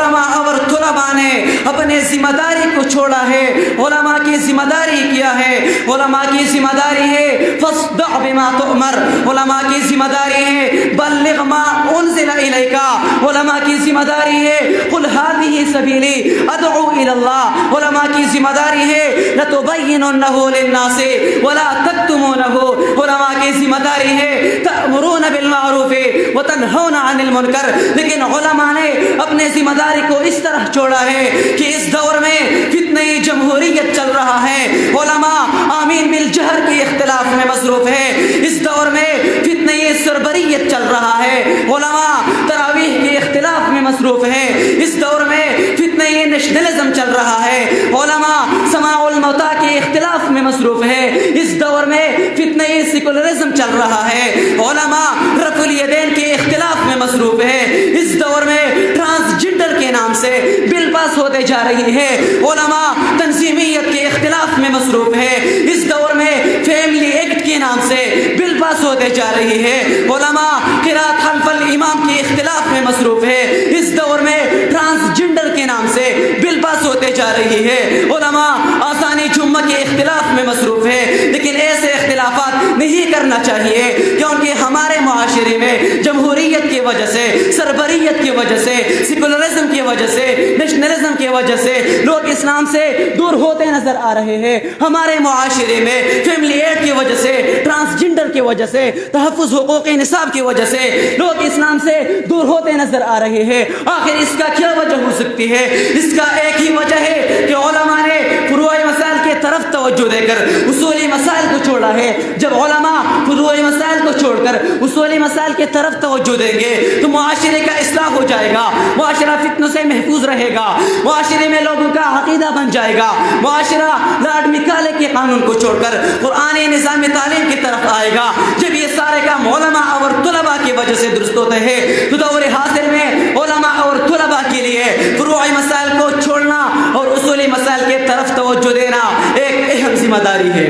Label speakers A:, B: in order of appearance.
A: علماء اور طلباء نے اپنے ذمہ داری کو چھوڑا ہے. علماء کی ذمہ داری کیا ہے؟ علماء کی ذمہ داری ہے فاصدع بما تؤمر. علماء کی ذمہ داری ہے بلغ ما انزل الیک. علماء کی ذمہ داری ہے قل هذه سبیلی ادعو الی اللہ. علماء کی ذمہ داری ہے لتبیننہ للناس ولا تکتمونہ. علماء کی ذمہ داری ہے تأمرون بالمعروف وتنہون عن المنکر. لیکن علماء نے اپنے ذمہ داری کو اس طرح چھوڑا ہے کہ اس دور میں فتنہ جمہوریت چل رہا ہے. علماء آمین بالجہر کے اختلاف میں مصروف ہے. اس دور میں فتنہ سربریت چل رہا ہے. علماء تراویح کے اختلاف میں مصروف ہے. اس دور میں فتنہ نیشنلزم چل رہا ہے. علماء سماع الموتى کے اختلاف میں مصروف ہے. اس دور میں فتنہ سیکولرزم چل رہا ہے. علماء رفع الیدین کے اختلاف میں مصروف ہے. اس دور میں ٹرانسجنڈر کے نام سے بل پاس ہوتے جا رہی ہے. علماء تنظیمیت کے اختلاف میں مصروف ہے. اس دور میں فیملی ایکٹ کے نام سے بل پاس ہوتے جا رہی ہے. علماء قراءت خلف الامام کے اختلاف میں مصروف ہے. اس دور میں ٹرانسجنڈر کے نام سے بل پاس ہوتے جا رہی ہے. علماء آسانی جمعہ کے اختلاف میں مصروف ہے. لیکن ایسے اختلافات نہیں کرنا چاہیے کیونکہ ہمارے معاشرے میں جمہوریت کی وجہ سے، سربریت کی وجہ سے، سیکولرزم کی وجہ سے، نیشنلزم کی وجہ سے لوگ اسلام سے دور ہوتے نظر آ رہے ہیں. ہمارے معاشرے میں فیملی ایڈ کی وجہ سے، ٹرانسجنڈر کی وجہ سے، تحفظ حقوق نصاب کی وجہ سے لوگ اسلام سے دور ہوتے نظر آ رہے ہیں. آخر اس کا کیا وجہ ہو سکتی ہے؟ اس کا ایک ہی وجہ ہے کہ علماء نے فروعی مسائل کی طرف توجہ دے کر اصولی مسائل کو چھوڑا ہے. جب علماء فروعی مسائل کو چھوڑ کر اصولی مسائل کی طرف توجہ دیں گے تو معاشرے کا اصلاح ہو جائے گا. معاشرہ فتنوں سے محفوظ رہے گا. معاشرے میں لوگوں کا عقیدہ بن جائے گا. معاشرہ لارڈ مکالے کے قانون کو چھوڑ کر قرآنی نظام تعلیم کی طرف آئے گا. جب یہ سارے کام علماء اور طلباء کی وجہ سے درست ہوتے ہیں تو دور حاضر میں علماء اور طلباء کے لیے فروعی مسائل کو چھوڑنا اور اصولی مسائل کی طرف توجہ دینا ایک اہم ذمہ داری ہے.